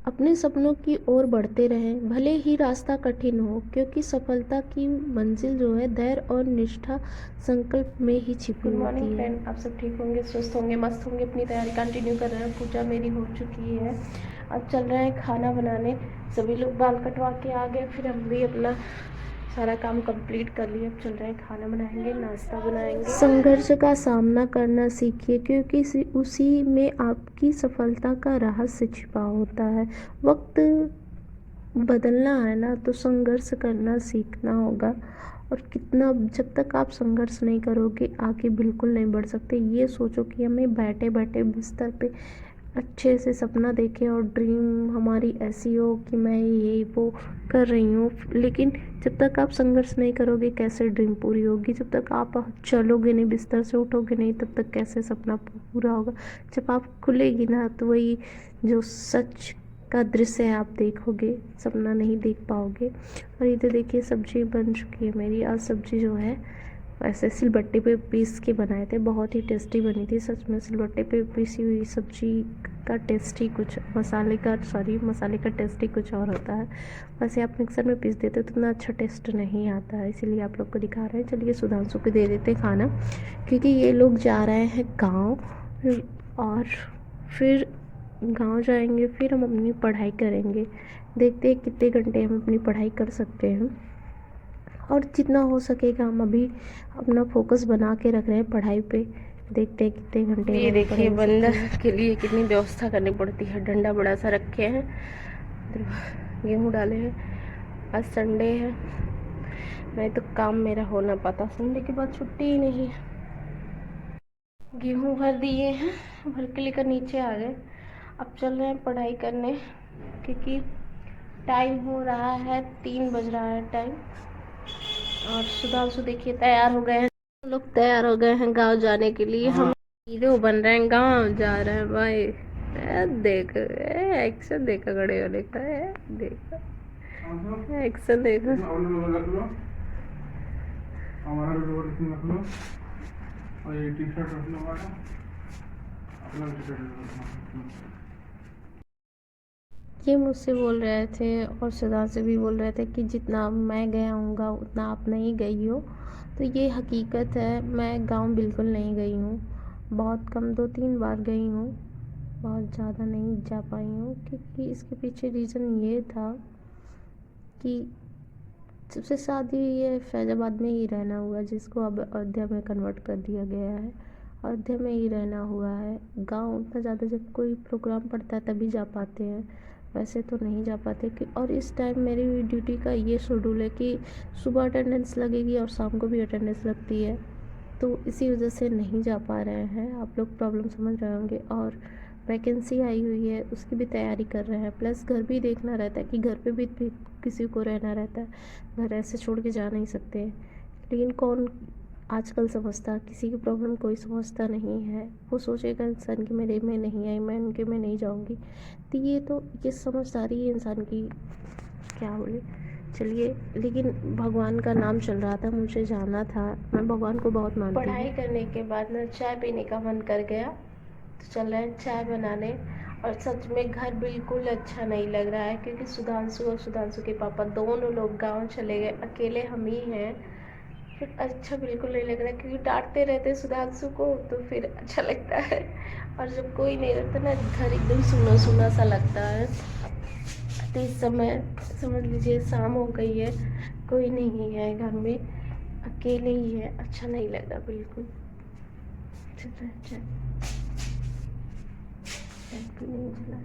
अपने सपनों की ओर बढ़ते रहें, भले ही रास्ता कठिन हो, क्योंकि सफलता की मंजिल जो है धैर्य और निष्ठा संकल्प में ही छिपी गुड मॉर्निंग होती है। फ्रेंड, आप सब ठीक होंगे, स्वस्थ होंगे, मस्त होंगे। अपनी तैयारी कंटिन्यू कर रहे हैं। पूजा मेरी हो चुकी है। अब चल रहे हैं खाना बनाने। सभी लोग बाल कटवा के आ गए, फिर हम भी अपना सारा काम कंप्लीट कर लिया। अब चल रहे हैं खाना बनाएंगे, नाश्ता बनाएंगे। संघर्ष का सामना करना सीखिए, क्योंकि उसी में आपकी सफलता का रहस्य छिपा होता है। वक्त बदलना है ना, तो संघर्ष करना सीखना होगा। और कितना जब तक आप संघर्ष नहीं करोगे आगे बिल्कुल नहीं बढ़ सकते। ये सोचो कि हमें बैठे बैठे बिस्तर पे अच्छे से सपना देखे और ड्रीम हमारी ऐसी हो कि मैं ये वो कर रही हूँ, लेकिन जब तक आप संघर्ष नहीं करोगे कैसे ड्रीम पूरी होगी। जब तक आप चलोगे नहीं, बिस्तर से उठोगे नहीं, तब तक कैसे सपना पूरा होगा। जब आप खुलेगी ना, तो वही जो सच का दृश्य है आप देखोगे, सपना नहीं देख पाओगे। और इधर देखिए सब्जी बन चुकी है मेरी। आज सब्जी जो है वैसे सिलबट्टे पे पीस के बनाए थे, बहुत ही टेस्टी बनी थी सच में। सिलबट्टे पे पीसी हुई सब्जी का टेस्ट ही कुछ, मसाले का टेस्ट ही कुछ और होता है। वैसे आप मिक्सर में पीस देते तो इतना अच्छा टेस्ट नहीं आता है, इसीलिए आप लोग को दिखा रहे हैं। चलिए सुधांशु को दे देते खाना, क्योंकि ये लोग जा रहे हैं गाँव, और फिर गांव जाएंगे, फिर हम अपनी पढ़ाई करेंगे। देखते हैं कितने घंटे हम अपनी पढ़ाई कर सकते हैं, और जितना हो सकेगा हम अभी अपना फोकस बना के रख रहे हैं पढ़ाई पे। देखते हैं कितने घंटे ये हम अभी देखिए पढ़ सकते बंदर हैं। के लिए कितनी व्यवस्था करनी पड़ती है। डंडा बड़ा सा रखे हैं, गेहूँ डाले हैं। आज संडे है, नहीं तो काम मेरा हो ना पाता। संडे के बाद छुट्टी ही नहीं है। गेहूँ भर दिए हैं, भर के लेकर नीचे आ गए। अब चल रहे हैं पढ़ाई करने, क्योंकि टाइम हो रहा है 3 बज रहा है टाइम। और सुधांशु देखिए तैयार हो गए हैं। हम लोग तैयार हो गए हैं गांव जाने के लिए। हम हीरो बन रहे हैं, गांव जा रहे हैं भाई। देख एक्शन देखा खड़े होने का है, देखा एक्शन देखा। और ये टी शर्ट रख लो हमारा, अपना टी शर्ट रख लो। ये मुझसे बोल रहे थे और सुधा से भी बोल रहे थे कि जितना मैं गया हूँगा उतना आप नहीं गई हो। तो ये हकीकत है, मैं गांव बिल्कुल नहीं गई हूँ। बहुत कम 2-3 बार गई हूँ, बहुत ज़्यादा नहीं जा पाई हूँ। क्योंकि इसके पीछे रीज़न ये था कि जब से शादी हुई है फैज़ाबाद में ही रहना हुआ, जिसको अब अयोध्या में कन्वर्ट कर दिया गया है। अयोध्या में ही रहना हुआ है। गांव उतना ज़्यादा जब कोई प्रोग्राम पड़ता है तभी जा पाते हैं, वैसे तो नहीं जा पाते। कि और इस टाइम मेरी ड्यूटी का ये शेड्यूल है कि सुबह अटेंडेंस लगेगी और शाम को भी अटेंडेंस लगती है, तो इसी वजह से नहीं जा पा रहे हैं। आप लोग प्रॉब्लम समझ रहे होंगे। और वैकेंसी आई हुई है, उसकी भी तैयारी कर रहे हैं, प्लस घर भी देखना रहता है कि घर पे भी किसी को रहना रहता है। घर ऐसे छोड़ के जा नहीं सकते। लेकिन कौन आजकल समझता, किसी की प्रॉब्लम कोई समझता नहीं है। वो सोचेगा इंसान कि मेरे में नहीं आई, मैं उनके में नहीं जाऊंगी। तो ये समझदारी है इंसान की, क्या बोले। चलिए, लेकिन भगवान का नाम चल रहा था, मुझे जाना था। मैं भगवान को बहुत मानती हूँ। पढ़ाई करने के बाद ना चाय पीने का मन कर गया, तो चल रहे हैं चाय बनाने। और सच में घर बिल्कुल अच्छा नहीं लग रहा है, क्योंकि सुधांशु और सुधांशु के पापा दोनों लोग गांव चले गए, अकेले हम ही हैं। फिर अच्छा बिल्कुल नहीं लग रहा है, क्योंकि डांटते रहते सुधांशु को, तो फिर अच्छा लगता है। और जब कोई नहीं रहता ना, घर एकदम सूना सूना सा लगता है। तो इस समय समझ लीजिए शाम हो गई है, कोई नहीं है घर में, अकेले ही है, अच्छा नहीं लग रहा बिल्कुल। नहीं जला,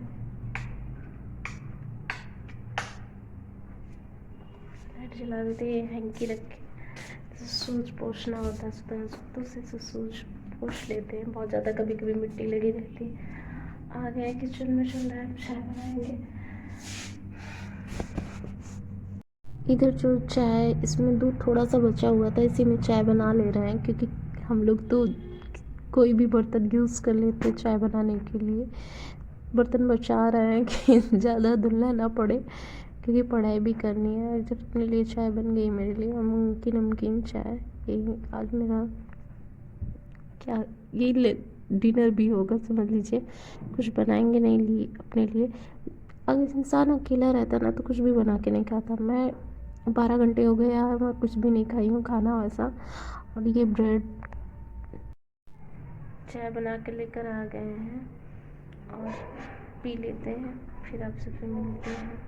लाइट जला देते हैं। हैंकी रख के सूझ पोछना होता है, तो से सूझ पोछ लेते हैं। बहुत ज़्यादा कभी कभी मिट्टी लगी रहती है। आ गए किचन में, चल रहा है चाय बनाएंगे। इधर जो चाय, इसमें दूध थोड़ा सा बचा हुआ था, इसी में चाय बना ले रहे हैं, क्योंकि हम लोग तो कोई भी बर्तन यूज़ कर लेते हैं चाय बनाने के लिए। बर्तन बचा रहे हैं कि ज़्यादा धुलना ना पड़े, क्योंकि पढ़ाई भी करनी है। इधर अपने लिए चाय बन गई मेरे लिए, मूंग की नमकीन चाय। यही आज मेरा क्या, यही डिनर भी होगा समझ लीजिए। कुछ बनाएंगे नहीं लिए अपने लिए, अगर इंसान अकेला रहता ना तो कुछ भी बना के नहीं खाता। मैं 12 घंटे हो गए यार, मैं कुछ भी नहीं खाई हूँ खाना वैसा। और ये ब्रेड चाय बना के लेकर आ गए हैं और पी लेते हैं, फिर आपसे फिर मिलते हैं।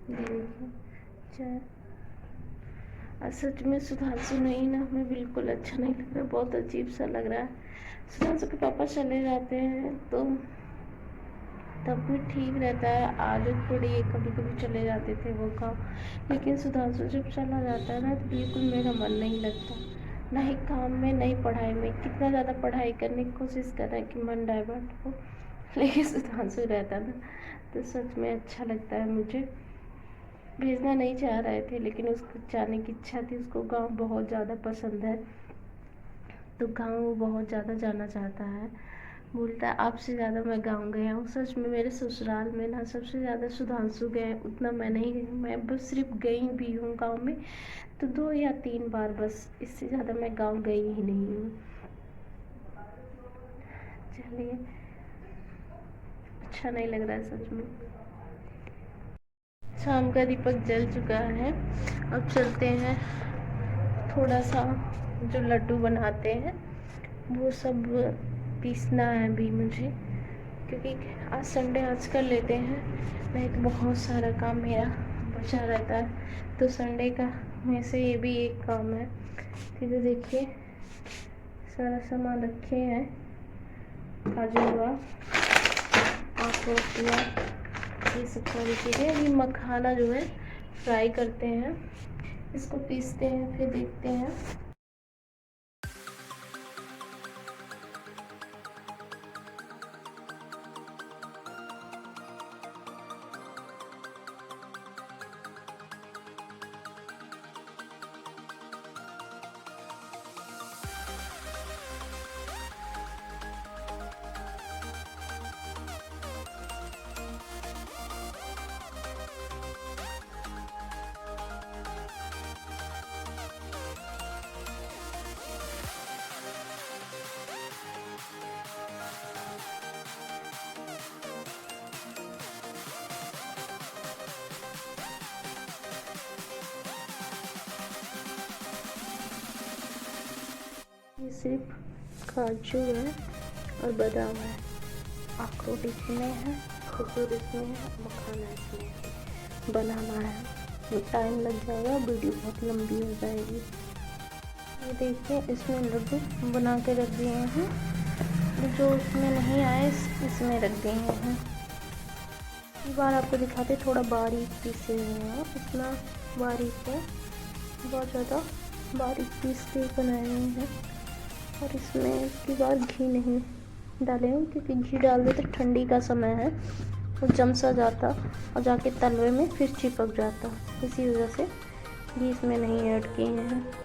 ये देखिए चाय। और सच में सुधांशु नहीं ना, हमें बिल्कुल अच्छा नहीं लग रहा, बहुत अजीब सा लग रहा है। सुधांशु के पापा चले जाते हैं तो तब भी ठीक रहता है, आदत पड़ी है, कभी कभी चले जाते थे वो काम। लेकिन सुधांशु जब चला जाता है ना तो बिल्कुल मेरा मन नहीं लगता, ना ही काम में ना ही पढ़ाई में। कितना ज़्यादा पढ़ाई करने की कोशिश कर रहा है कि मन डाइवर्ट हो, लेकिन सुधांशु रहता ना तो सच में अच्छा लगता है मुझे। भेजना नहीं चाह रहे थे लेकिन उसको जाने की इच्छा थी, उसको गाँव बहुत ज़्यादा पसंद है तो गाँव वो बहुत ज़्यादा जाना चाहता है। बोलता है आपसे ज़्यादा मैं गाँव गया हूँ। सच में मेरे ससुराल में ना सबसे ज़्यादा सुधांशु गए, उतना मैं नहीं गई हूँ। मैं बस सिर्फ गई भी हूँ गाँव में तो 2 या 3 बार, बस इससे ज़्यादा मैं गाँव गई ही नहीं हूँ। चलिए, अच्छा नहीं लग रहा है सच में। शाम का दीपक जल चुका है, अब चलते हैं थोड़ा सा जो लड्डू बनाते हैं वो सब पीसना है अभी मुझे, क्योंकि आज संडे आज कर लेते हैं, नहीं तो बहुत सारा काम मेरा बचा रहता है। तो संडे का में से ये भी एक काम है। फिर देखिए सारा सामान रखे हैं, काजू हुआ, अखरोट हुआ, ये सब सारी चीज़ें। अभी मखाना जो है फ्राई करते हैं, इसको पीसते हैं फिर देखते हैं। ये सिर्फ काजू है और बादाम है, अखरोट इसमें है, खजूर इसमें है, मखाना इसमें है, बनाना है। ये टाइम लग जाएगा, वीडियो बहुत लंबी हो जाएगी। ये देखिए इसमें लड्डू बना के रख दिए हैं, जो उसमें नहीं आए इसमें रख दिए हैं। इस बार आपको दिखाते थोड़ा बारीक पीसे हुए हैं, इतना बारीक है, बहुत ज़्यादा बारीक पीस के बनाए हुए हैं। और इसमें इसके बाद घी नहीं डाले हैं, क्योंकि घी डाल दे तो ठंडी का समय है तो जम सा जाता और जाके तलवे में फिर चिपक जाता, इसी वजह से घी इसमें नहीं ऐड किए हैं।